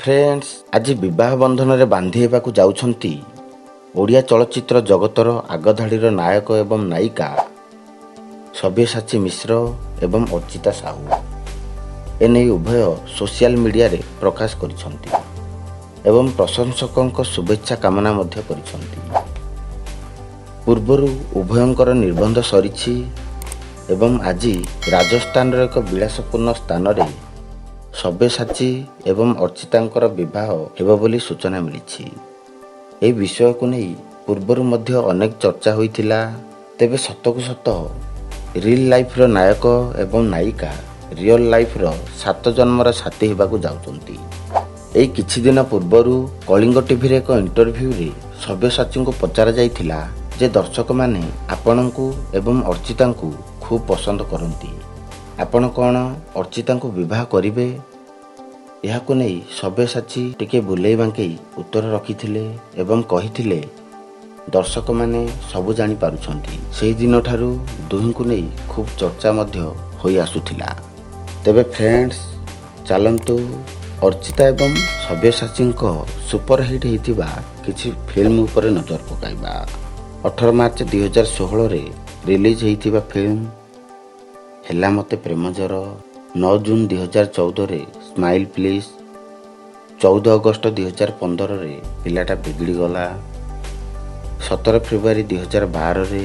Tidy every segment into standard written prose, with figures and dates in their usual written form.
Friends आज विवाह बंधन रे बांधी हेबाकु जाउछंती ओडिया चलचित्र जगतर आगधाड़ीर नायक एवं नायिका सब्यसाची मिश्र एवं अर्चिता साहू। एने उभय सोशल मीडिया रे प्रकाश करिसंती एवं प्रशंसकों शुभेच्छा कामना मध्य करिसंती। पूर्वरु उभयंकर निर्बंध सरिछि एवं आज राजस्थान रो एक विलासपूर्ण स्थान रे सब्यसाची एवं अर्चितांकर विवाह हेबो बोली सूचना मिलिछि। ए विषय को नहीं पूर्वरु मध्य अनेक चर्चा होइथिला। तेबे सतकु सत रियल लाइफ रो नायक एवं नायिका रियल लाइफ रो सात जन्मर साथी हेबाकु जाउछंती। एई किछि दिन पूर्वरु कलिंग टीवी रे एक इंटरव्यू रे सब्यसाची को पचारा जाइथिला जे दर्शक माने आपनकु एवं अर्चितांकु खूब पसंद करंती, आपण कौन अर्चितांकु विवाह करिवे? यहाकु नहीं सब्यसाची टिके बुलेई बांकेई उत्तर रखिथिले एवं कहिथिले दर्शक माने सबु जानि पारुछंती। सेही दिन ठारू दुहिंकु नहीं खूब चर्चा मध्य होई आसुथिला। तेबे फ्रेंड्स चलंतु अर्चिता एवं सब्यसाची सुपरहिट हेतिबा किछि फिल्म उपरे नजर पकाइबा। 18 मार्च 2016 रे रिलीज हेतिबा फिल्म हेला मते प्रेम जर, 9 जून 2014 रे स्माइल प्लीज, 14 अगस्त 2015 रे पिलाटा बिगड़ी गला, 17 फेब्रुआरी 2012 रे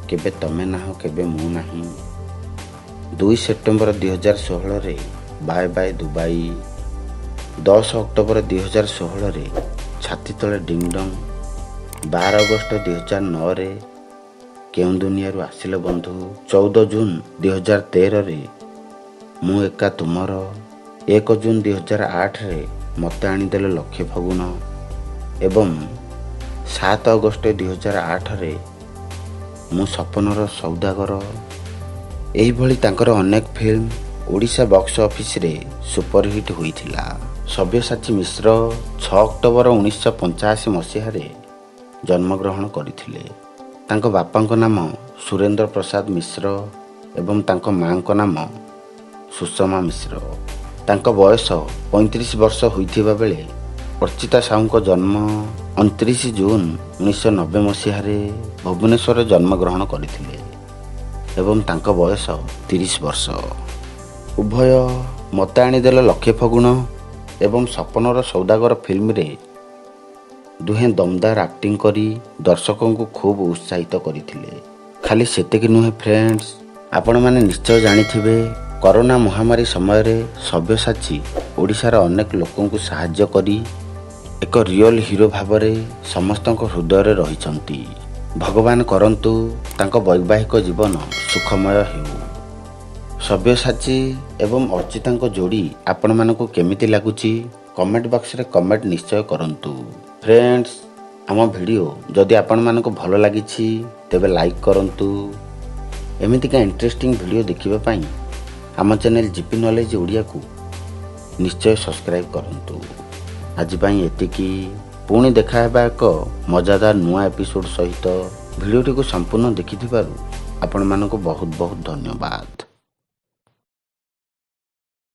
केबे तमे नाहो केबे मु नाही, 2 सेप्टेम्बर 2016 रे बाय बाय दुबई, 10 अक्टोबर 2016 रे छाती तले डिंग डंग, 12 अगस्त 2009 रे केउं दुनिया आसिल बंधु, 14 जून 2013 रे मु एका तुमर, 1 जून 2008 रे मते आनीदेले लक्षे फगुण एवं 7 अगस्त 2008 रे मु सपनर सौदागर। एही भली तांकर अनेक फिल्म ओडिशा बॉक्स ऑफिस रे सुपरहिट होइथिला। सब्यसाची मिश्र 6 अक्टोबर 1985 मसीह रे जन्मग्रहण करथिले। तांको बापांको नाम सुरेंद्र प्रसाद मिश्र एवं तांको मांको नाम सुषमा मिश्र। तांको बयस 35 वर्ष होइथिबा बेले अर्चिता साहूको जन्म 29 जून 1990 मसीह रे भुवनेश्वर जन्मग्रहण करथिले एवं तांको बयस 30 वर्ष। उभय मते आनीदेले लक्षे फगुण एवं सपनर सौदागर फिल्म रे दुहें दमदार एक्टिंग करी दर्शकों को खूब उत्साहित करथिले। खाली सेतिक नुहे फ्रेंड्स, आपण माने निश्चय जानिथिबे कोरोना महामारी समय रे सब्यसाची ओडिशार अनेक लोकों को सहाय्य करी एक रियल हीरो भावरे समस्तक हृदय रे रहिचंती। भगवान करंतु तांको वैवाहिक जीवन सुखमय हेउ। सब्यसाची एवं अर्चितांको जोड़ी आपण मानको केमिति लागुची कमेंट बॉक्स रे कमेंट निश्चय करंतु। फ्रेंड्स आम वीडियो जदि आपण मानको भलो लागिछि तेबे लाइक करंतु। एमितिका इंटरेस्टिंग वीडियो देखिबा पई आम चैनल जीपी नॉलेज ओडिया को निश्चय सब्सक्राइब करंतु। आज पई एतिकी, पुणी देखा हेबा एक मजादार नुआ एपिसोड सहित। वीडियोटी को संपूर्ण देखिथिबारु आपण मानको बहुत बहुत धन्यवाद।